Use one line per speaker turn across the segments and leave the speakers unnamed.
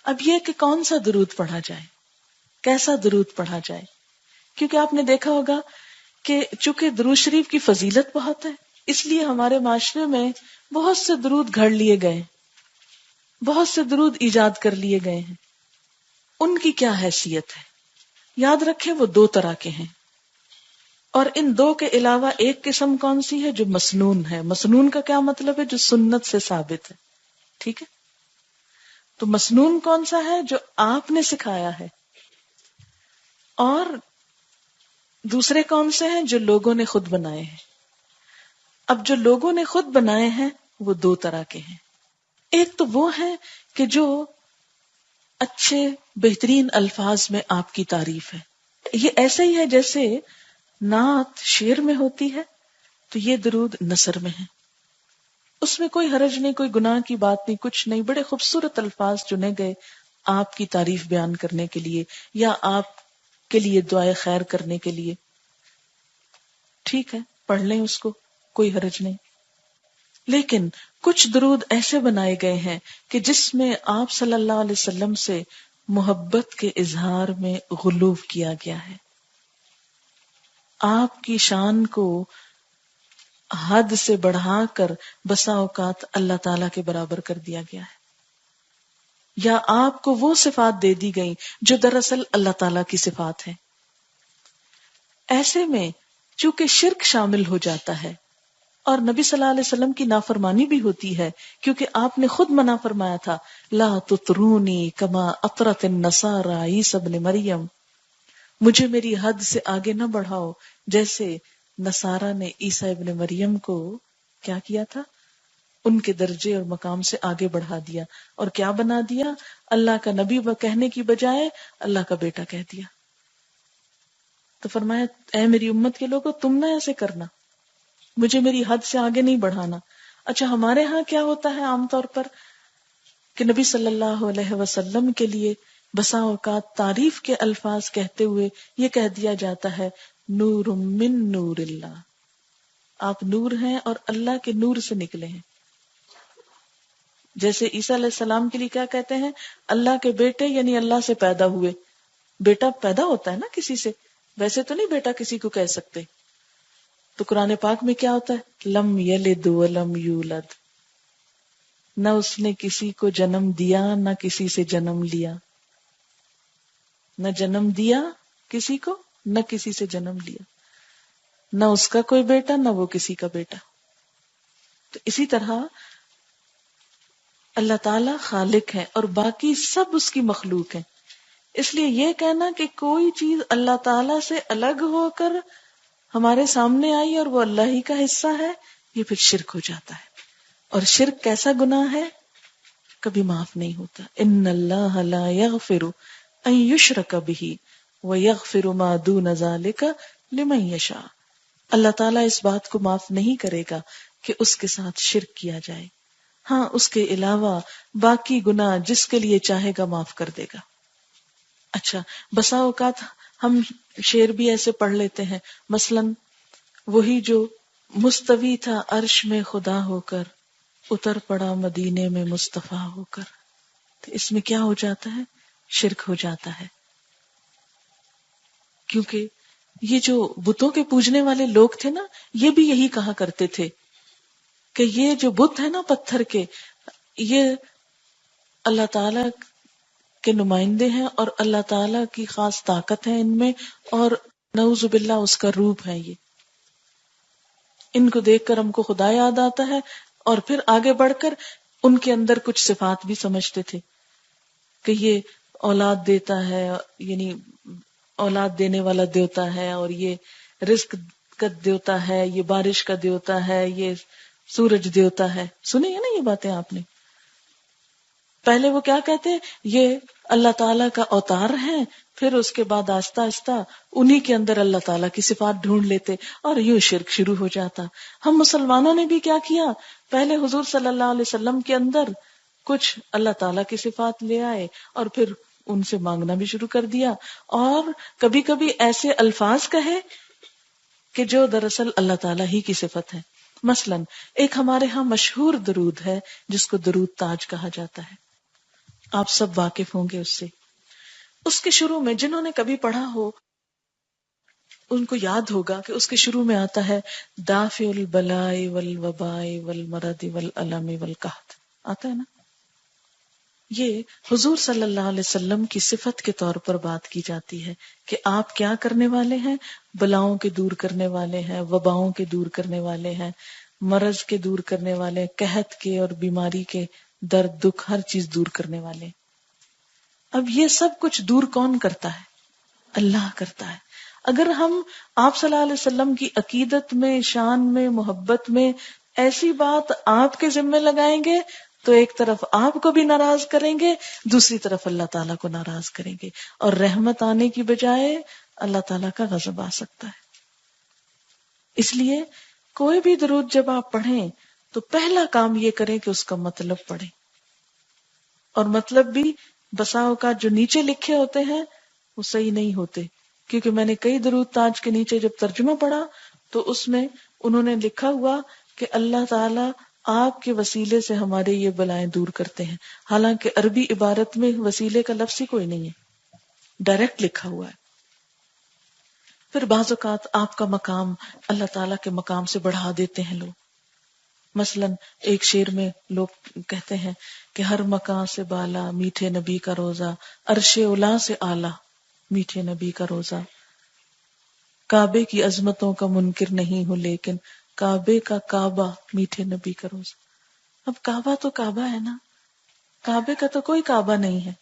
اب یہ کہ کون سا درود پڑھا جائے، کیسا درود پڑھا جائے، کیونکہ آپ نے دیکھا ہوگا کہ چونکہ درود شریف کی فضیلت بہت ہے، اس لیے ہمارے معاشرے میں بہت سے درود گھڑ لیے گئے، بہت سے درود ایجاد کر لیے گئے ہیں. ان کی کیا حیثیت ہے؟ یاد رکھیں وہ دو طرح کے ہیں، اور ان دو کے علاوہ ایک قسم کون سی ہے؟ جو مسنون ہے. مسنون کا کیا مطلب ہے؟ جو سنت سے ثابت ہے. ٹھیک ہے، تو مسنون کون سا ہے؟ جو آپ نے سکھایا ہے. اور دوسرے کون سے ہیں؟ جو لوگوں نے خود بنائے ہیں. اب جو لوگوں نے خود بنائے ہیں وہ دو طرح کے ہیں. ایک تو وہ ہے کہ جو اچھے بہترین الفاظ میں آپ کی تعریف ہے. یہ ایسے ہی ہے جیسے نعت شعر میں ہوتی ہے، تو یہ درود نثر میں ہے. اس میں کوئی حرج نہیں، کوئی گناہ کی بات نہیں، کچھ نہیں. بڑے خوبصورت الفاظ چنے گئے آپ کی تعریف بیان کرنے کے لیے یا آپ کے لیے دعائے خیر کرنے کے لیے. ٹھیک ہے، پڑھ لیں اس کو، کوئی حرج نہیں. لیکن کچھ درود ایسے بنائے گئے ہیں کہ جس میں آپ صلی اللہ علیہ وسلم سے محبت کے اظہار میں غلو کیا گیا ہے، آپ کی شان کو حد سے بڑھا کر بسا اوقات اللہ تعالی کے برابر کر دیا گیا ہے، یا آپ کو وہ صفات دے دی گئی جو دراصل اللہ تعالی کی صفات ہیں. ایسے میں چونکہ شرک شامل ہو جاتا ہے اور نبی صلی اللہ علیہ وسلم کی نافرمانی بھی ہوتی ہے، کیونکہ آپ نے خود منع فرمایا تھا لا تطرونی کما اطرت النصارى عیسی ابن مریم، مجھے میری حد سے آگے نہ بڑھاؤ جیسے نصارہ نے عیسی ابن مریم کو کیا کیا تھا، ان کے درجے اور مقام سے آگے بڑھا دیا اور کیا بنا دیا، اللہ کا نبی کہنے کی بجائے اللہ کا بیٹا کہہ دیا. تو فرمایا اے میری امت کے لوگوں تم نہ ایسے کرنا، مجھے میری حد سے آگے نہیں بڑھانا. اچھا ہمارے ہاں کیا ہوتا ہے عام طور پر کہ نبی صلی اللہ علیہ وسلم کے لیے بسا اوقات تعریف کے الفاظ کہتے ہوئے یہ کہہ دیا جاتا ہے نور من نور اللہ، آپ نور ہیں اور اللہ کے نور سے نکلے ہیں. جیسے عیسیٰ علیہ السلام کے لیے کیا کہتے ہیں؟ اللہ کے بیٹے، یعنی اللہ سے پیدا ہوئے. بیٹا پیدا ہوتا ہے نا کسی سے، ویسے تو نہیں بیٹا کسی کو کہہ سکتے. تو قرآن پاک میں کیا ہوتا ہے؟ لم یلد ولم یولد، نہ اس نے کسی کو جنم دیا نہ کسی سے جنم لیا، نہ جنم دیا کسی کو نہ کسی سے جنم لیا، نہ اس کا کوئی بیٹا نہ وہ کسی کا بیٹا. تو اسی طرح اللہ تعالی خالق ہے اور باقی سب اس کی مخلوق ہیں. اس لیے یہ کہنا کہ کوئی چیز اللہ تعالی سے الگ ہو کر ہمارے سامنے آئی اور وہ اللہ ہی کا حصہ ہے، یہ پھر شرک ہو جاتا ہے. اور شرک کیسا گناہ ہے؟ کبھی معاف نہیں ہوتا. ان اللہ لا یغفر ان یشرک بہ ویغفر ما دون ذلک لمن یشاء. اللہ تعالیٰ اس بات کو معاف نہیں کرے گا کہ اس کے ساتھ شرک کیا جائے، ہاں اس کے علاوہ باقی گناہ جس کے لیے چاہے گا معاف کر دے گا. اچھا بسا اوقات ہم شعر بھی ایسے پڑھ لیتے ہیں، مثلا وہی جو مستوی تھا عرش میں خدا ہو کر، اتر پڑا مدینے میں مصطفیٰ ہو کر. تو اس میں کیا ہو جاتا ہے؟ شرک ہو جاتا ہے. کیونکہ یہ جو بتوں کے پوجنے والے لوگ تھے نا، یہ بھی یہی کہا کرتے تھے کہ یہ جو بت ہے نا پتھر کے، یہ اللہ تعالی کے نمائندے ہیں اور اللہ تعالی کی خاص طاقت ہے ان میں، اور نعوذ باللہ اس کا روپ ہے. یہ ان کو دیکھ کر ہم کو خدا یاد آتا ہے، اور پھر آگے بڑھ کر ان کے اندر کچھ صفات بھی سمجھتے تھے کہ یہ اولاد دیتا ہے، یعنی اولاد دینے والا دیوتا ہے، اور یہ رزق کا دیوتا ہے، یہ بارش کا دیوتا ہے، یہ سورج دیوتا ہے. سنی ہے نا یہ باتیں آپ نے؟ پہلے وہ کیا کہتے ہیں؟ یہ اللہ تعالیٰ کا اوتار ہے، پھر اس کے بعد آہستہ آہستہ انہی کے اندر اللہ تعالیٰ کی صفات ڈھونڈ لیتے اور یوں شرک شروع ہو جاتا. ہم مسلمانوں نے بھی کیا کیا؟ پہلے حضور صلی اللہ علیہ وسلم کے اندر کچھ اللہ تعالیٰ کی صفات لے آئے اور پھر ان سے مانگنا بھی شروع کر دیا، اور کبھی کبھی ایسے الفاظ کہے کہ جو دراصل اللہ تعالیٰ ہی کی صفت ہے. مثلا ایک ہمارے ہاں مشہور درود ہے جس کو درود تاج کہا جاتا ہے. آپ سب واقف ہوں گے اس سے. اس کے شروع میں جنہوں نے کبھی پڑھا ہو ان کو یاد ہوگا کہ اس کے شروع میں آتا ہے دافع البلاء والوباء والمرض والالم والقحط. آتا ہے نا. یہ حضور صلی اللہ علیہ وسلم کی صفت کے طور پر بات کی جاتی ہے کہ آپ کیا کرنے والے ہیں. بلاؤں کے دور کرنے والے ہیں، وباؤں کے دور کرنے والے ہیں، مرض کے دور کرنے والے، قحط کے اور بیماری کے درد دکھ ہر چیز دور کرنے والے. اب یہ سب کچھ دور کون کرتا ہے؟ اللہ کرتا ہے. اگر ہم آپ صلی اللہ علیہ وسلم کی عقیدت میں، شان میں، محبت میں ایسی بات آپ کے ذمہ لگائیں گے تو ایک طرف آپ کو بھی ناراض کریں گے، دوسری طرف اللہ تعالیٰ کو ناراض کریں گے، اور رحمت آنے کی بجائے اللہ تعالیٰ کا غضب آ سکتا ہے. اس لیے کوئی بھی درود جب آپ پڑھیں تو پہلا کام یہ کریں کہ اس کا مطلب پڑھیں. اور مطلب بھی بسا اوقات جو نیچے لکھے ہوتے ہیں وہ صحیح نہیں ہوتے، کیونکہ میں نے کئی درود تاج کے نیچے جب ترجمہ پڑھا تو اس میں انہوں نے لکھا ہوا کہ اللہ تعالیٰ آپ کے وسیلے سے ہمارے یہ بلائیں دور کرتے ہیں، حالانکہ عربی عبارت میں وسیلے کا لفظ ہی کوئی نہیں ہے، ڈائریکٹ لکھا ہوا ہے. پھر بعض اوقات آپ کا مقام اللہ تعالیٰ کے مقام سے بڑھا دیتے ہیں لوگ. مثلا ایک شعر میں لوگ کہتے ہیں کہ ہر مقام سے بالا میٹھے نبی کا روزہ، عرش اولا سے اعلیٰ میٹھے نبی کا روزہ. کعبے کی عظمتوں کا منکر نہیں ہوں لیکن کعبے کا کعبہ میٹھے نبی کا روزہ. اب کعبہ تو کعبہ ہے نا، کعبے کا تو کوئی کعبہ نہیں ہے،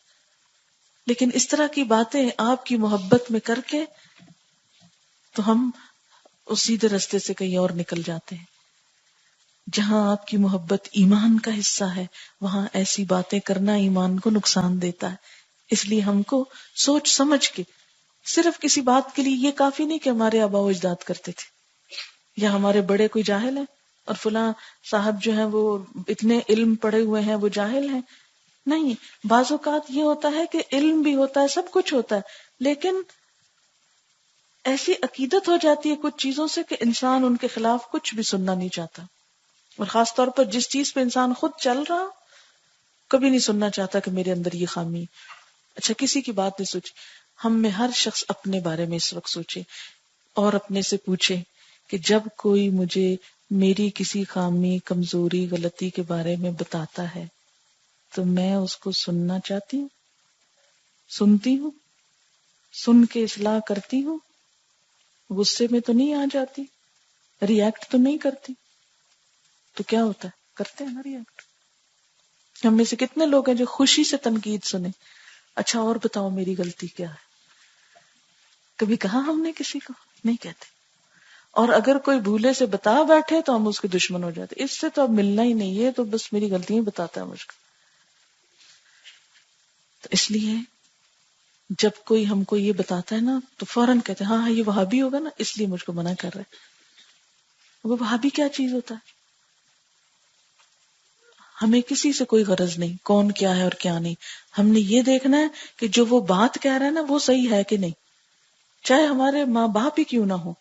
لیکن اس طرح کی باتیں آپ کی محبت میں کر کے تو ہم اس سیدھے رستے سے کہیں اور نکل جاتے ہیں. جہاں آپ کی محبت ایمان کا حصہ ہے وہاں ایسی باتیں کرنا ایمان کو نقصان دیتا ہے. اس لیے ہم کو سوچ سمجھ کے، صرف کسی بات کے لیے یہ کافی نہیں کہ ہمارے آباء و اجداد کرتے تھے یا ہمارے بڑے کوئی جاہل ہیں اور فلاں صاحب جو ہیں وہ اتنے علم پڑھے ہوئے ہیں وہ جاہل ہیں. نہیں، بعض اوقات یہ ہوتا ہے کہ علم بھی ہوتا ہے، سب کچھ ہوتا ہے، لیکن ایسی عقیدت ہو جاتی ہے کچھ چیزوں سے کہ انسان ان کے خلاف کچھ بھی سننا نہیں چاہتا. اور خاص طور پر جس چیز پہ انسان خود چل رہا کبھی نہیں سننا چاہتا کہ میرے اندر یہ خامی. اچھا کسی کی بات نہیں سوچی. ہم میں ہر شخص اپنے بارے میں اس وقت سوچے اور اپنے سے پوچھے کہ جب کوئی مجھے میری کسی خامی، کمزوری، غلطی کے بارے میں بتاتا ہے تو میں اس کو سننا چاہتی ہوں، سنتی ہوں، سن کے اصلاح کرتی ہوں، غصے میں تو نہیں آ جاتی، ریئیکٹ تو نہیں کرتی. تو کیا ہوتا ہے؟ کرتے ہیں نا ریئیکٹ. ہم میں سے کتنے لوگ ہیں جو خوشی سے تنقید سنیں، اچھا اور بتاؤ میری غلطی کیا ہے. کبھی کہا ہم نے کسی کو؟ نہیں کہتے. اور اگر کوئی بھولے سے بتا بیٹھے تو ہم اس کے دشمن ہو جاتے، اس سے تو اب ملنا ہی نہیں ہے، تو بس میری غلطیاں بتاتا ہے مجھ کو. تو اس لیے جب کوئی ہم کو یہ بتاتا ہے نا تو فوراً کہتے ہیں ہاں یہ وہابی ہوگا نا اس لیے مجھ کو منع کر رہا ہے. وہ وہابی کیا چیز ہوتا ہے؟ ہمیں کسی سے کوئی غرض نہیں کون کیا ہے اور کیا نہیں. ہم نے یہ دیکھنا ہے کہ جو وہ بات کہہ رہا ہے نا وہ صحیح ہے کہ نہیں، چاہے ہمارے ماں باپ ہی کیوں نہ ہو،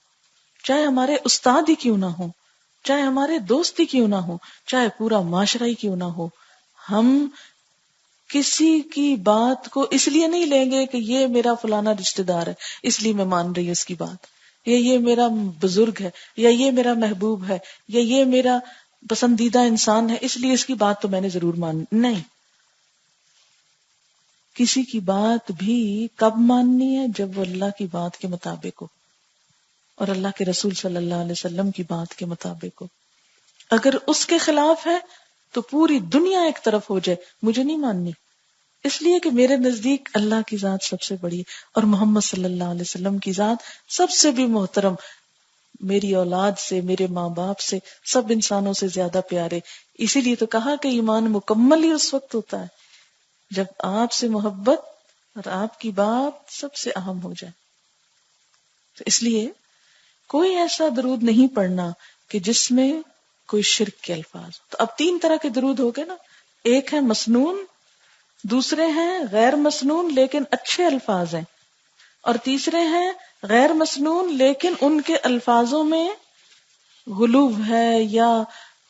چاہے ہمارے استاد ہی کیوں نہ ہو، چاہے ہمارے دوست ہی کیوں نہ ہو، چاہے پورا معاشرہ ہی کیوں نہ ہو. ہم کسی کی بات کو اس لیے نہیں لیں گے کہ یہ میرا فلانا رشتہ دار ہے اس لیے میں مان رہی ہوں اس کی بات، یا یہ میرا بزرگ ہے، یا یہ میرا محبوب ہے، یا یہ میرا پسندیدہ انسان ہے اس لیے اس کی بات تو میں نے ضرور مانی. نہیں، کسی کی بات بھی کب ماننی ہے؟ جب وہ اللہ کی بات کے مطابق ہو اور اللہ کے رسول صلی اللہ علیہ وسلم کی بات کے مطابق ہو. اگر اس کے خلاف ہے تو پوری دنیا ایک طرف ہو جائے، مجھے نہیں ماننی، اس لیے کہ میرے نزدیک اللہ کی ذات سب سے بڑی اور محمد صلی اللہ علیہ وسلم کی ذات سب سے بھی محترم، میری اولاد سے، میرے ماں باپ سے، سب انسانوں سے زیادہ پیارے. اسی لیے تو کہا کہ ایمان مکمل ہی اس وقت ہوتا ہے جب آپ سے محبت اور آپ کی بات سب سے اہم ہو جائے. تو اس لیے کوئی ایسا درود نہیں پڑھنا کہ جس میں کوئی شرک کے الفاظ. تو اب 3 طرح کے درود ہو گئے نا، ایک ہے مسنون، دوسرے ہیں غیر مسنون لیکن اچھے الفاظ ہیں، اور تیسرے ہیں غیر مسنون لیکن ان کے الفاظوں میں غلو ہے یا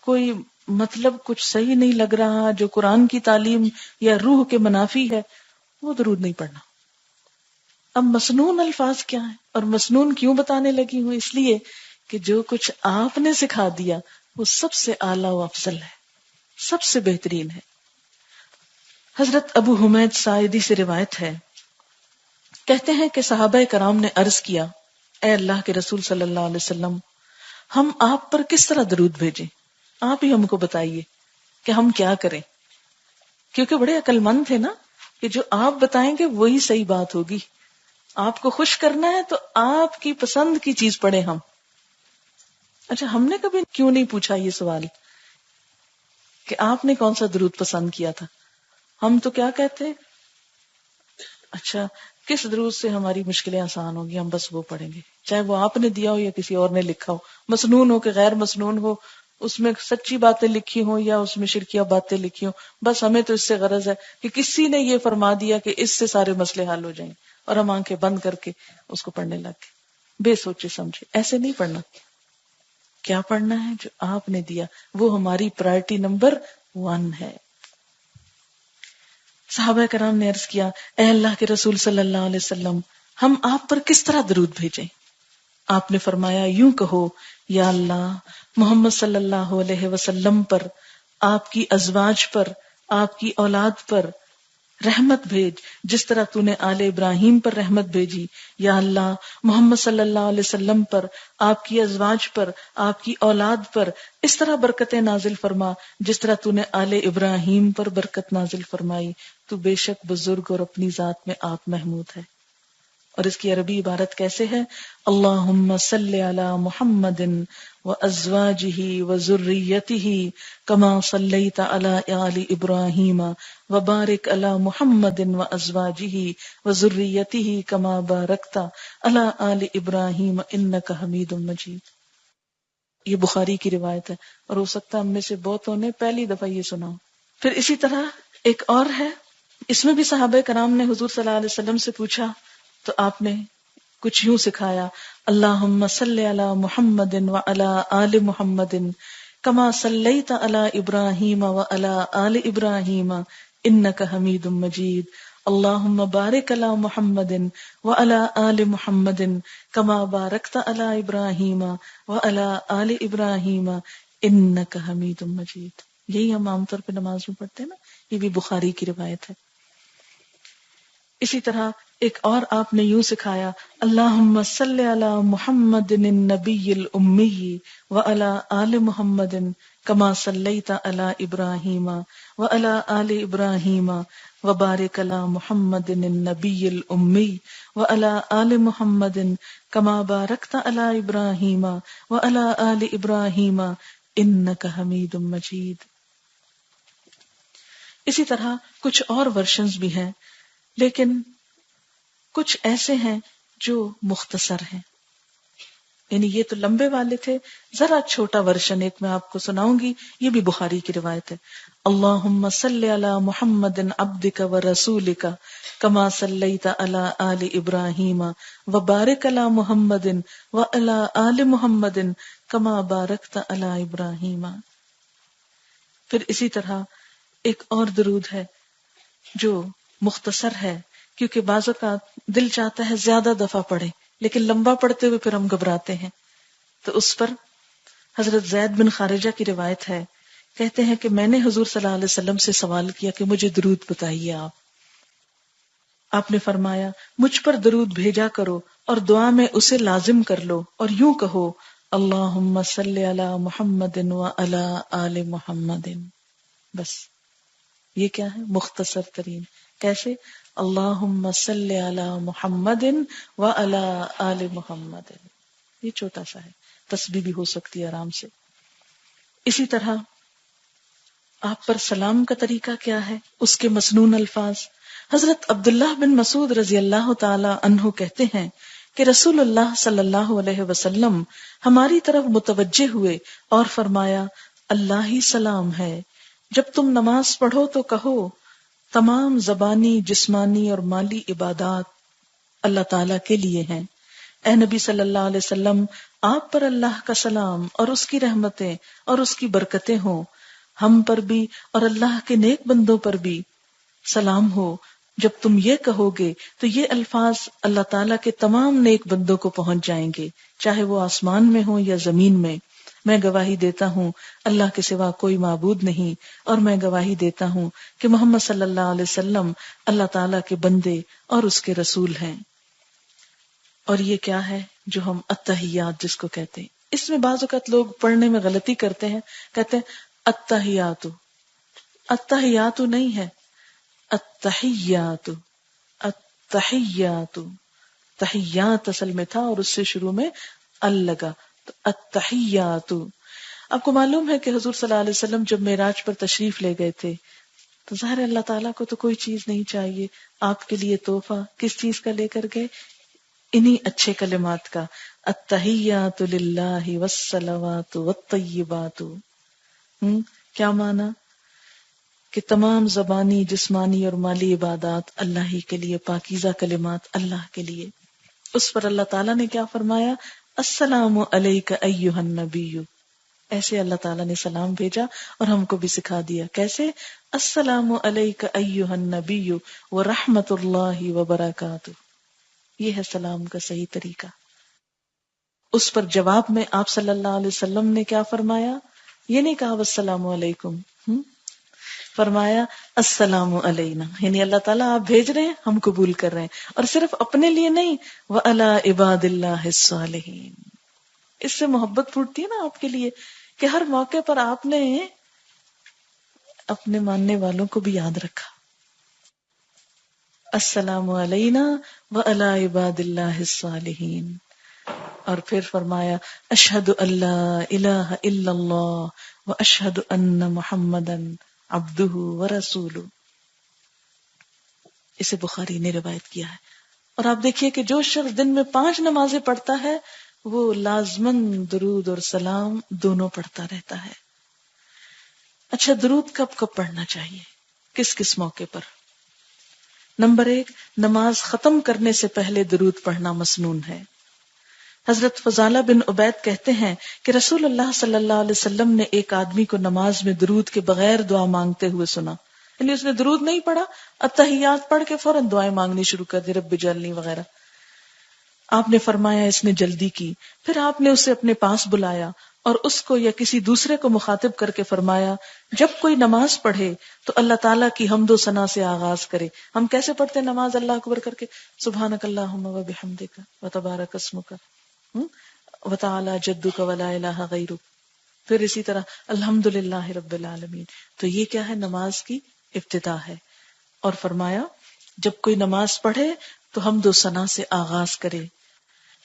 کوئی مطلب کچھ صحیح نہیں لگ رہا، جو قرآن کی تعلیم یا روح کے منافی ہے، وہ درود نہیں پڑھنا۔ اب مسنون الفاظ کیا ہیں اور مسنون کیوں بتانے لگی ہوں؟ اس لیے کہ جو کچھ آپ نے سکھا دیا وہ سب سے اعلیٰ و افضل ہے، سب سے بہترین ہے۔ حضرت ابو حمید ساعدی سے روایت ہے، کہتے ہیں کہ صحابہ کرام نے عرض کیا، اے اللہ کے رسول صلی اللہ علیہ وسلم، ہم آپ پر کس طرح درود بھیجیں؟ آپ ہی ہم کو بتائیے کہ ہم کیا کریں، کیونکہ بڑے عقل مند تھے نا، کہ جو آپ بتائیں گے وہی صحیح بات ہوگی۔ آپ کو خوش کرنا ہے تو آپ کی پسند کی چیز پڑھیں ہم۔ اچھا، ہم نے کبھی کیوں نہیں پوچھا یہ سوال کہ آپ نے کون سا درود پسند کیا تھا؟ ہم تو کیا کہتے ہیں، اچھا کس درود سے ہماری مشکلیں آسان ہوگی، ہم بس وہ پڑھیں گے، چاہے وہ آپ نے دیا ہو یا کسی اور نے لکھا ہو، مسنون ہو کہ غیر مسنون ہو، اس میں سچی باتیں لکھی ہوں یا اس میں شرکیہ باتیں لکھی ہوں، بس ہمیں تو اس سے غرض ہے کہ کسی نے یہ فرما دیا کہ اس سے سارے مسئلے حل ہو جائیں، اور ہم آنکھیں بند کر کے اس کو پڑھنے لگ گئے بے سوچے سمجھے۔ ایسے نہیں پڑھنا، کیا پڑھنا ہے جو آپ نے دیا، وہ ہماری پرائرٹی نمبر 1 ہے۔ صحابہ کرام نے عرض کیا، اے اللہ کے رسول صلی اللہ علیہ وسلم، ہم آپ پر کس طرح درود بھیجیں؟ آپ نے فرمایا، یوں کہو، یا اللہ محمد صلی اللہ علیہ وسلم پر، آپ کی ازواج پر، آپ کی اولاد پر رحمت بھیج جس طرح تو نے آل ابراہیم پر رحمت بھیجی۔ یا اللہ محمد صلی اللہ علیہ وسلم پر، آپ کی ازواج پر، آپ کی اولاد پر اس طرح برکتیں نازل فرما جس طرح تو نے آل ابراہیم پر برکت نازل فرمائی، تو بے شک بزرگ اور اپنی ذات میں آپ محمود ہے۔ اور اس کی عربی عبارت کیسے ہے؟ اللہم صلی علی محمد وازواجہ وذریتہ کما صلیت علی آل ابراہیم وبارک علی محمد وازواجہ وذریتہ کما بارکت علی آل ابراہیم انک حمید مجید۔ یہ بخاری کی روایت ہے، اور ہو سکتا ہے ہم میں سے بہتوں نے پہلی دفعہ یہ سنا ہو۔ پھر اسی طرح ایک اور ہے، اس میں بھی صحابہ کرام نے حضور صلی اللہ علیہ وسلم سے پوچھا تو آپ نے کچھ یوں سکھایا، اللہم صلی علی محمد وعلی آل محمد کما صلیت علی ابراہیم وعلی آل ابراہیم انک حمید مجید، اللہم بارک علی محمد وعلی آل محمد کما بارکت علی ابراہیم وعلی آل ابراہیم انک حمید مجید۔ یہی ہم عام طور پہ نماز میں پڑھتے ہیں نا، یہ بھی بخاری کی روایت ہے۔ اسی طرح ایک اور آپ نے یوں سکھایا، اللہم صلی علی محمد النبی الامی وعلی آل محمد کما صلیت علی ابراہیم وعلی آل ابراہیم وبارک علی محمد النبی الامی وعلی آل محمد کما بارکت علی ابراہیم وعلی آل ابراہیم انک حمید مجید۔ اسی طرح کچھ اور ورشنز بھی ہیں، لیکن کچھ ایسے ہیں جو مختصر ہیں، یعنی یہ تو لمبے والے تھے، ذرا چھوٹا ورشن ایک میں آپ کو سناؤں گی، یہ بھی بخاری کی روایت ہے۔ اللہم صلی علی محمد عبدک ورسولک کما صلیت علی آل ابراہیم وبارک علی محمد وعلی آل محمد کما بارکت علی ابراہیم۔ پھر اسی طرح ایک اور درود ہے جو مختصر ہے، کیونکہ بعض اوقات دل چاہتا ہے زیادہ دفعہ پڑھے، لیکن لمبا پڑھتے ہوئے پھر ہم گھبراتے ہیں، تو اس پر حضرت زید بن خارجہ کی روایت ہے، کہتے ہیں کہ میں نے حضور صلی اللہ علیہ وسلم سے سوال کیا کہ مجھے درود بتائیے آپ نے فرمایا، مجھ پر درود بھیجا کرو اور دعا میں اسے لازم کر لو، اور یوں کہو، اللہم صلی علی محمد وعلی آل محمد۔ بس یہ کیا ہے؟ مختصر ترین۔ کیسے؟ اللہم صلی علی محمد وعلی آل محمد، یہ چھوٹا سا ہے، تسبیح بھی ہو سکتی ہے آرام سے۔ اسی طرح آپ پر سلام کا طریقہ کیا ہے، اس کے مسنون الفاظ۔ حضرت عبداللہ بن مسعود رضی اللہ تعالی عنہ کہتے ہیں کہ رسول اللہ صلی اللہ علیہ وسلم ہماری طرف متوجہ ہوئے اور فرمایا، اللہ ہی سلام ہے، جب تم نماز پڑھو تو کہو، تمام زبانی، جسمانی اور مالی عبادات اللہ تعالیٰ کے لیے ہیں۔ اے نبی صلی اللہ علیہ وسلم، آپ پر اللہ کا سلام اور اس کی رحمتیں اور اس کی برکتیں ہوں۔ ہم پر بھی اور اللہ کے نیک بندوں پر بھی سلام ہو. جب تم یہ کہو گے تو یہ الفاظ اللہ تعالیٰ کے تمام نیک بندوں کو پہنچ جائیں گے، چاہے وہ آسمان میں ہوں یا زمین میں. میں گواہی دیتا ہوں اللہ کے سوا کوئی معبود نہیں، اور میں گواہی دیتا ہوں کہ محمد صلی اللہ علیہ وسلم اللہ تعالیٰ کے بندے اور اس کے رسول ہیں. اور یہ کیا ہے جو ہم التحیات جس کو کہتے ہیں، اس میں بعض اوقات لوگ پڑھنے میں غلطی کرتے ہیں، کہتے ہیں التحیات. التحیات نہیں ہے، التحیات. التحیات تحیات اصل میں تھا اور اس سے شروع میں ال لگا، تو التحیات. آپ کو معلوم ہے کہ حضور صلی اللہ علیہ وسلم جب معراج پر تشریف لے گئے تھے تو ظاہر اللہ تعالیٰ کو تو کوئی چیز نہیں چاہیے، آپ کے لیے تحفہ کس چیز کا لے کر گئے؟ انہی اچھے کلمات کا، التحیات للہ والصلوات والطیبات. کیا معنی؟ کہ تمام زبانی، جسمانی اور مالی عبادات اللہ ہی کے لیے، پاکیزہ کلمات اللہ کے لیے. اس پر اللہ تعالیٰ نے کیا فرمایا؟ السلام علیک ایھا النبی. ایسے اللہ تعالیٰ نے سلام بھیجا اور ہم کو بھی سکھا دیا کیسے. السلام علیک ایھا النبی ورحمۃ اللہ وبرکاتہ. یہ ہے سلام کا صحیح طریقہ. اس پر جواب میں آپ صلی اللہ علیہ وسلم نے کیا فرمایا؟ یہ نہیں کہا والسلام علیکم، فرمایا السلام علینا، یعنی اللہ تعالیٰ آپ بھیج رہے ہیں، ہم قبول کر رہے ہیں، اور صرف اپنے لیے نہیں، وَعَلَىٰ عِبَادِ اللَّهِ الصَّالِحِينَ. اس سے محبت پھوٹتی ہے نا آپ کے لیے کہ ہر موقع پر آپ نے اپنے ماننے والوں کو بھی یاد رکھا. السلام علینا وعلی عباد اللہ الصالحین. اور پھر فرمایا اشہد ان لا الہ الا اللہ واشہد ان محمدا عبدہ ورسولہ. اسے بخاری نے روایت کیا ہے. اور آپ دیکھیے کہ جو شخص دن میں 5 نمازیں پڑھتا ہے وہ لازماً درود اور سلام دونوں پڑھتا رہتا ہے. اچھا، درود کب کب پڑھنا چاہیے، کس کس موقع پر؟ نمبر 1، نماز ختم کرنے سے پہلے درود پڑھنا مسنون ہے. حضرت فضالہ بن عبید کہتے ہیں کہ رسول اللہ صلی اللہ علیہ وسلم نے ایک آدمی کو نماز میں درود کے بغیر دعا مانگتے ہوئے سنا. یعنی اس نے درود نہیں پڑھا، التحیات پڑھ کے فوراً دعائیں مانگنی شروع کر دی، رب اجعلنی وغیرہ. آپ نے فرمایا اس نے جلدی کی. پھر آپ نے اسے اپنے پاس بلایا اور اس کو یا کسی دوسرے کو مخاطب کر کے فرمایا جب کوئی نماز پڑھے تو اللہ تعالیٰ کی حمد و ثنا سے آغاز کرے. ہم کیسے پڑھتے ہیں نماز؟ اللہ اکبر کر کے سبحانک اللہم و بحمدک و تبارک اسمک و تعالی جدک و لا الہ غیرک. پھر اسی طرح الحمدللہ رب العالمین. تو یہ کیا ہے؟ نماز کی ابتدا ہے. اور فرمایا جب کوئی نماز پڑھے تو حمد و ثنا سے آغاز کرے.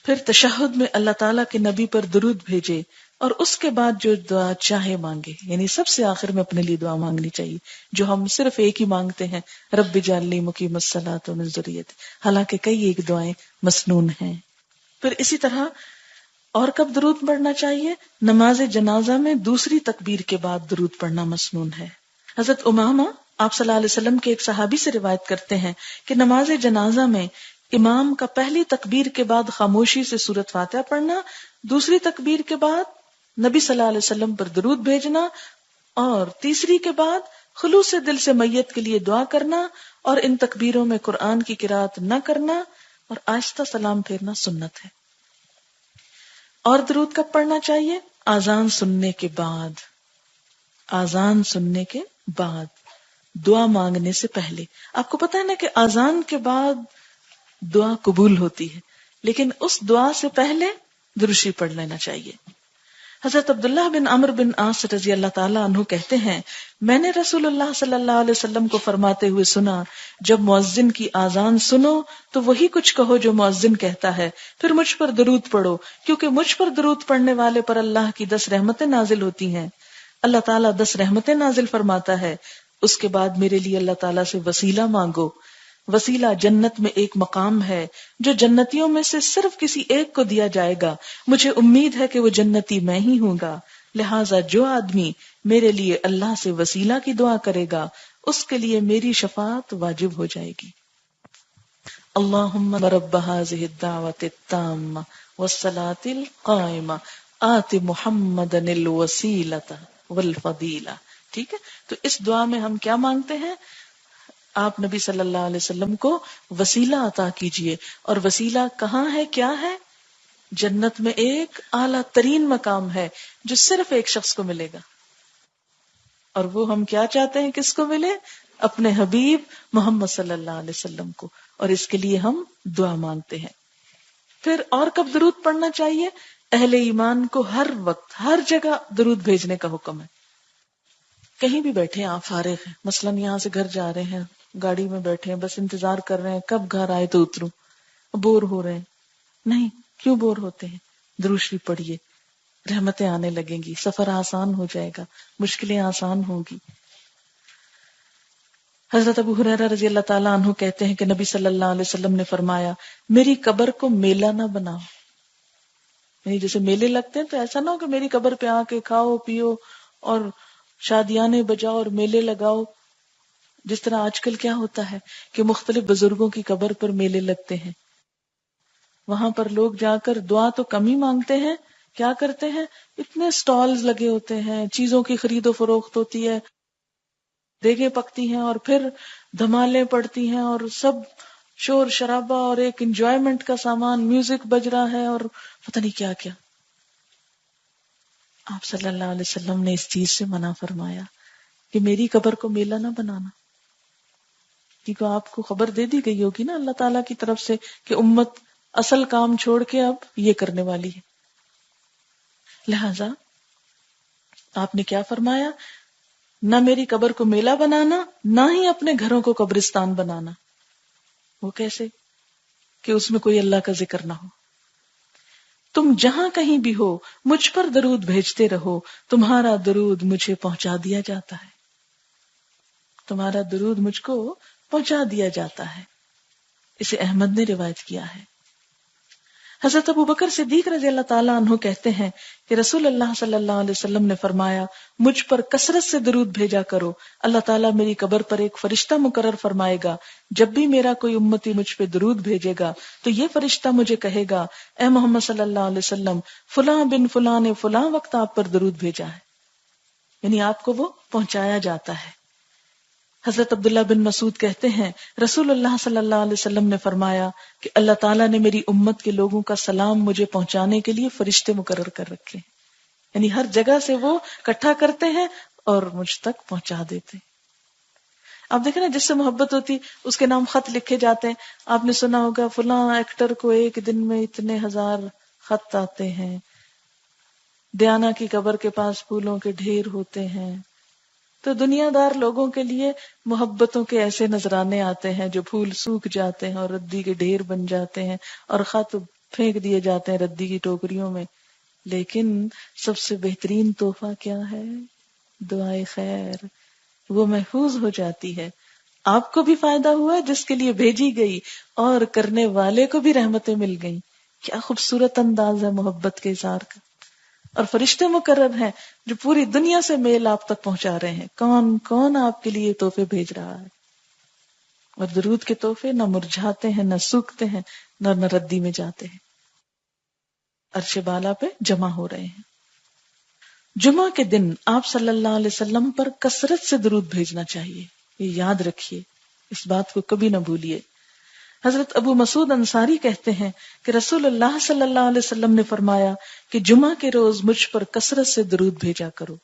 پھر تشہد میں اللہ تعالیٰ کے نبی پر درود بھیجے اور اس کے بعد جو دعا چاہے مانگے. یعنی سب سے آخر میں اپنے لیے دعا مانگنی چاہیے، جو ہم صرف ایک ہی مانگتے ہیں، رب اجعلنی مقیم الصلاۃ ومن ذریتی، حالانکہ کئی ایک دعائیں مسنون ہیں. پھر اسی طرح اور کب درود پڑھنا چاہیے؟ نماز جنازہ میں دوسری تکبیر کے بعد درود پڑھنا مسنون ہے. حضرت امامہ آپ صلی اللہ علیہ وسلم کے ایک صحابی سے روایت کرتے ہیں کہ نماز جنازہ میں امام کا پہلی تکبیر کے بعد خاموشی سے سورۃ فاتحہ پڑھنا، دوسری تکبیر کے بعد نبی صلی اللہ علیہ وسلم پر درود بھیجنا، اور تیسری کے بعد خلوص دل سے میت کے لیے دعا کرنا، اور ان تکبیروں میں قرآن کی قرات نہ کرنا اور آہستہ سلام پھیرنا سنت ہے. اور درود کب پڑھنا چاہیے؟ آذان سننے کے بعد. آذان سننے کے بعد، دعا مانگنے سے پہلے. آپ کو پتا ہے نا کہ آذان کے بعد دعا قبول ہوتی ہے، لیکن اس دعا سے پہلے درود پڑھ لینا چاہیے. حضرت عبداللہ بن عمرو بن عاص رضی اللہ تعالیٰ عنہ کہتے ہیں میں نے رسول اللہ صلی اللہ علیہ وسلم کو فرماتے ہوئے سنا جب مؤذن کی آذان سنو تو وہی کچھ کہو جو مؤذن کہتا ہے، پھر مجھ پر درود پڑھو کیونکہ مجھ پر درود پڑھنے والے پر اللہ کی 10 رحمتیں نازل ہوتی ہیں. اللہ تعالیٰ 10 رحمتیں نازل فرماتا ہے. اس کے بعد میرے لیے اللہ تعالیٰ سے وسیلہ مانگو. وسیلہ جنت میں ایک مقام ہے جو جنتیوں میں سے صرف کسی ایک کو دیا جائے گا. مجھے امید ہے کہ وہ جنتی میں ہی ہوں گا، لہٰذا جو آدمی میرے لیے اللہ سے وسیلہ کی دعا کرے گا اس کے لیے میری شفاعت واجب ہو جائے گی. اللہم رب ھذہ الدعوۃ التامہ والصلاۃ القائمہ آت محمدا الوسیلۃ والفضیلہ ٹھیک ہے، تو اس دعا میں ہم کیا مانگتے ہیں؟ آپ نبی صلی اللہ علیہ وسلم کو وسیلہ عطا کیجئے. اور وسیلہ کہاں ہے، کیا ہے؟ جنت میں ایک اعلیٰ ترین مقام ہے جو صرف ایک شخص کو ملے گا، اور وہ ہم کیا چاہتے ہیں، کس کو ملے؟ اپنے حبیب محمد صلی اللہ علیہ وسلم کو، اور اس کے لیے ہم دعا مانگتے ہیں. پھر اور کب درود پڑھنا چاہیے؟ اہل ایمان کو ہر وقت ہر جگہ درود بھیجنے کا حکم ہے. کہیں بھی بیٹھے آپ فارغ ہیں، مثلاً یہاں سے گھر جا رہے ہیں، گاڑی میں بیٹھے ہیں، بس انتظار کر رہے ہیں کب گھر آئے تو اتروں، بور ہو رہے ہیں. نہیں، کیوں بور ہوتے ہیں؟ درود شریف پڑھیے، رحمتیں آنے لگیں گی، سفر آسان ہو جائے گا، مشکلیں آسان ہوگی. حضرت ابو ہریرہ رضی اللہ تعالیٰ عنہ کہتے ہیں کہ نبی صلی اللہ علیہ وسلم نے فرمایا، میری قبر کو میلہ نہ بناؤ. یعنی جیسے میلے لگتے ہیں تو ایسا نہ ہو کہ میری قبر پہ آ کے کھاؤ پیو اور شادیانے بجاؤ اور میلے لگاؤ. جس طرح آج کل کیا ہوتا ہے کہ مختلف بزرگوں کی قبر پر میلے لگتے ہیں، وہاں پر لوگ جا کر دعا تو کم ہی مانگتے ہیں، کیا کرتے ہیں، اتنے سٹالز لگے ہوتے ہیں، چیزوں کی خرید و فروخت ہوتی ہے، دیگیں پکتی ہیں اور پھر دھمالیں پڑتی ہیں اور سب شور شرابہ اور ایک انجوائمنٹ کا سامان، میوزک بج رہا ہے اور پتہ نہیں کیا کیا. آپ صلی اللہ علیہ وسلم نے اس چیز سے منع فرمایا کہ میری قبر کو میلہ نہ بنانا، کیونکہ آپ کو خبر دے دی گئی ہوگی نا اللہ تعالیٰ کی طرف سے کہ امت اصل کام چھوڑ کے اب یہ کرنے والی ہے. لہذا آپ نے کیا فرمایا؟ نہ میری قبر کو میلہ بنانا، نہ ہی اپنے گھروں کو قبرستان بنانا. وہ کیسے؟ کہ اس میں کوئی اللہ کا ذکر نہ ہو. تم جہاں کہیں بھی ہو مجھ پر درود بھیجتے رہو، تمہارا درود مجھے پہنچا دیا جاتا ہے. تمہارا درود مجھ کو پہنچا دیا جاتا ہے. اسے احمد نے روایت کیا ہے. حضرت ابو بکر صدیق رضی اللہ تعالیٰ عنہ کہتے ہیں کہ رسول اللہ صلی اللہ علیہ وسلم نے فرمایا، مجھ پر کثرت سے درود بھیجا کرو، اللہ تعالیٰ میری قبر پر ایک فرشتہ مقرر فرمائے گا، جب بھی میرا کوئی امتی مجھ پہ درود بھیجے گا تو یہ فرشتہ مجھے کہے گا، اے محمد صلی اللہ علیہ وسلم، فلاں بن فلاں نے فلاں وقت آپ پر درود بھیجا ہے. یعنی آپ کو وہ پہنچایا جاتا ہے. حضرت عبداللہ بن مسعود کہتے ہیں رسول اللہ صلی اللہ علیہ وسلم نے فرمایا کہ اللہ تعالیٰ نے میری امت کے لوگوں کا سلام مجھے پہنچانے کے لیے فرشتے مقرر کر رکھے ہیں. یعنی ہر جگہ سے وہ اکٹھا کرتے ہیں اور مجھ تک پہنچا دیتے ہیں. آپ دیکھیں نا، جس سے محبت ہوتی اس کے نام خط لکھے جاتے ہیں. آپ نے سنا ہوگا فلاں ایکٹر کو ایک دن میں اتنے 1000 خط آتے ہیں، دیانا کی قبر کے پاس پھولوں کے ڈھیر ہوتے ہیں. تو دنیا دار لوگوں کے لیے محبتوں کے ایسے نذرانے آتے ہیں جو پھول سوکھ جاتے ہیں اور ردی کے ڈھیر بن جاتے ہیں اور خط پھینک دیے جاتے ہیں ردی کی ٹوکریوں میں. لیکن سب سے بہترین تحفہ کیا ہے؟ دعائے خیر. وہ محفوظ ہو جاتی ہے، آپ کو بھی فائدہ ہوا جس کے لیے بھیجی گئی اور کرنے والے کو بھی رحمتیں مل گئیں. کیا خوبصورت انداز ہے محبت کے اظہار کا. اور فرشتے مقرر ہیں جو پوری دنیا سے میل آپ تک پہنچا رہے ہیں. کون کون آپ کے لیے تحفے بھیج رہا ہے. اور درود کے تحفے نہ مرجھاتے ہیں، نہ سوکھتے ہیں، نہ ردی میں جاتے ہیں، عرش بالا پہ جمع ہو رہے ہیں. جمعہ کے دن آپ صلی اللہ علیہ وسلم پر کثرت سے درود بھیجنا چاہیے. یہ یاد رکھیے، اس بات کو کبھی نہ بھولیے. حضرت ابو مسعود انصاری کہتے ہیں کہ رسول اللہ صلی اللہ علیہ وسلم نے فرمایا کہ جمعہ کے روز مجھ پر کثرت سے درود بھیجا کرو.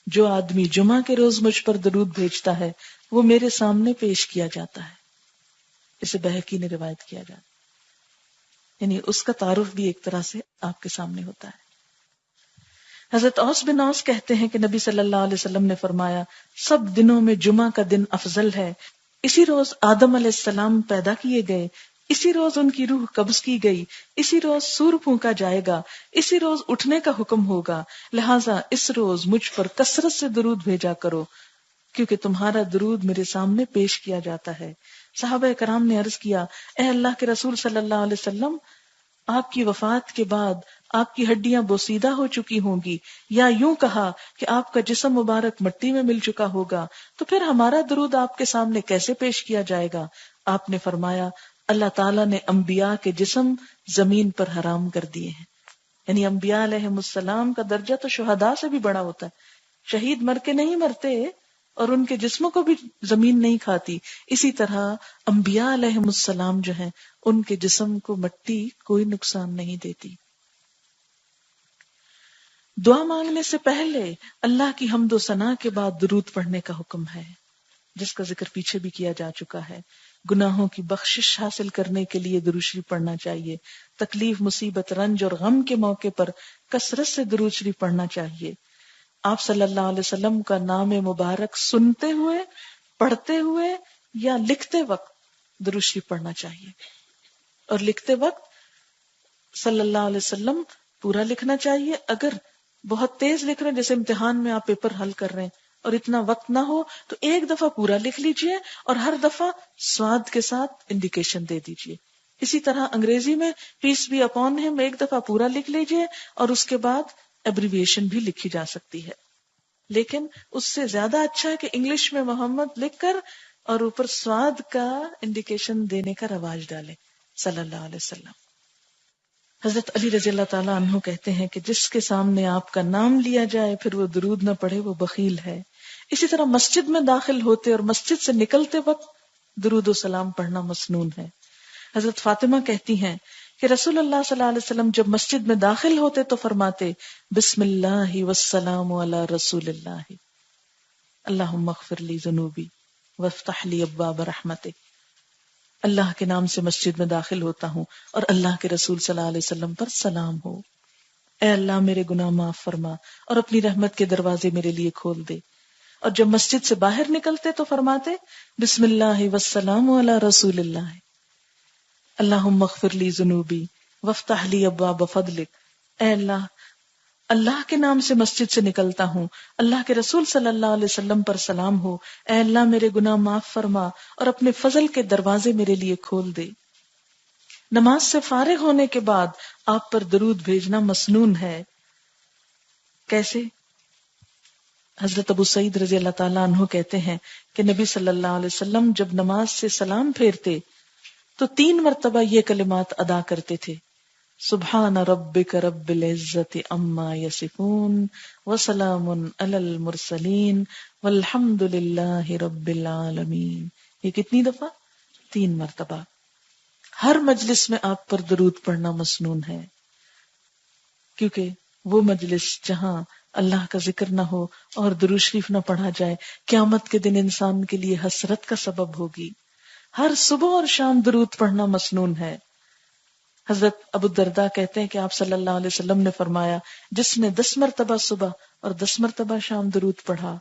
جو آدمی جمعہ کے روز مجھ پر درود بھیجتا ہے وہ میرے سامنے پیش کیا جاتا ہے. اسے بہقی نے روایت کیا جاتا ہے. یعنی اس کا تعارف بھی ایک طرح سے آپ کے سامنے ہوتا ہے. حضرت اوس بن اوس کہتے ہیں کہ نبی صلی اللہ علیہ وسلم نے فرمایا، سب دنوں میں جمعہ کا دن افضل ہے. اسی روز آدم علیہ السلام پیدا کیے گئے، اسی روز ان کی روح قبض کی گئی، اسی روز سور پھونکا جائے گا، اسی روز اٹھنے کا حکم ہوگا. لہٰذا اس روز مجھ پر کثرت سے درود بھیجا کرو کیونکہ تمہارا درود میرے سامنے پیش کیا جاتا ہے. صحابہ کرام نے عرض کیا، اے اللہ کے رسول صلی اللہ علیہ وسلم، آپ کی وفات کے بعد آپ کی ہڈیاں بوسیدہ ہو چکی ہوں گی، یا یوں کہا کہ آپ کا جسم مبارک مٹی میں مل چکا ہوگا، تو پھر ہمارا درود آپ کے سامنے کیسے پیش کیا جائے گا؟ آپ نے فرمایا، اللہ تعالیٰ نے انبیاء کے جسم زمین پر حرام کر دیے ہیں. یعنی انبیاء علیہ السلام کا درجہ تو شہداء سے بھی بڑا ہوتا ہے. شہید مر کے نہیں مرتے اور ان کے جسموں کو بھی زمین نہیں کھاتی، اسی طرح انبیاء علیہم السلام جو ہیں ان کے جسم کو مٹی کوئی نقصان نہیں دیتی۔ دعا مانگنے سے پہلے اللہ کی حمد و ثنا کے بعد درود پڑھنے کا حکم ہے، جس کا ذکر پیچھے بھی کیا جا چکا ہے۔ گناہوں کی بخشش حاصل کرنے کے لیے درود شریف پڑھنا چاہیے، تکلیف، مصیبت، رنج اور غم کے موقع پر کثرت سے درود شریف پڑھنا چاہیے۔ آپ صلی اللہ علیہ وسلم کا نام مبارک سنتے ہوئے، پڑھتے ہوئے یا لکھتے وقت درود شریف پڑھنا چاہیے، اور لکھتے وقت صلی اللہ علیہ وسلم پورا لکھنا چاہیے۔ اگر بہت تیز لکھ رہے ہیں، جیسے امتحان میں آپ پیپر حل کر رہے ہیں اور اتنا وقت نہ ہو، تو ایک دفعہ پورا لکھ لیجئے اور ہر دفعہ سواد کے ساتھ انڈیکیشن دے دیجئے۔ اسی طرح انگریزی میں پیس بی اپون ہم ایک دفعہ پورا لکھ لیجئے اور اس کے بعد ایبریویشن بھی لکھی جا سکتی ہے، لیکن اس سے زیادہ اچھا ہے کہ انگلش میں محمد لکھ کر اور اوپر سواد کا انڈیکیشن دینے کا رواج ڈالے صلی اللہ علیہ وسلم۔ حضرت علی رضی اللہ تعالیٰ عنہ کہتے ہیں کہ جس کے سامنے آپ کا نام لیا جائے پھر وہ درود نہ پڑھے وہ بخیل ہے۔ اسی طرح مسجد میں داخل ہوتے اور مسجد سے نکلتے وقت درود و سلام پڑھنا مسنون ہے۔ حضرت فاطمہ کہتی ہیں کہ رسول اللہ صلی اللہ علیہ وسلم جب مسجد میں داخل ہوتے تو فرماتے بسم اللہ والسلام علی رسول اللہ، اللہم اغفر لی ذنوبی وافتح لی ابواب رحمتک۔ اللہ کے نام سے مسجد میں داخل ہوتا ہوں اور اللہ کے رسول صلی اللہ علیہ وسلم پر سلام ہو۔ اے اللہ میرے گناہ معاف فرما اور اپنی رحمت کے دروازے میرے لیے کھول دے۔ اور جب مسجد سے باہر نکلتے تو فرماتے بسم اللہ والسلام علی رسول اللہ، اللہم اغفر لی ذنوبی وافتح لی ابواب فضلک۔ اے اللہ، اللہ کے نام سے مسجد سے نکلتا ہوں، اللہ کے رسول صلی اللہ علیہ وسلم پر سلام ہو۔ اے اللہ میرے گناہ معاف فرما اور اپنے فضل کے دروازے میرے لیے کھول دے۔ نماز سے فارغ ہونے کے بعد آپ پر درود بھیجنا مسنون ہے۔ کیسے؟ حضرت ابو سعید رضی اللہ تعالیٰ عنہ کہتے ہیں کہ نبی صلی اللہ علیہ وسلم جب نماز سے سلام پھیرتے تو 3 مرتبہ یہ کلمات ادا کرتے تھے، سبحان ربک رب العزت عما یصفون وسلام علی المرسلین والحمد للہ رب العالمین۔ یہ کتنی دفعہ؟ 3 مرتبہ۔ ہر مجلس میں آپ پر درود پڑھنا مسنون ہے، کیونکہ وہ مجلس جہاں اللہ کا ذکر نہ ہو اور درود شریف نہ پڑھا جائے قیامت کے دن انسان کے لیے حسرت کا سبب ہوگی۔ ہر صبح اور شام درود پڑھنا مسنون ہے۔ حضرت ابو الدرداء کہتے ہیں کہ آپ صلی اللہ علیہ وسلم نے فرمایا جس نے 10 مرتبہ صبح اور 10 مرتبہ شام درود پڑھا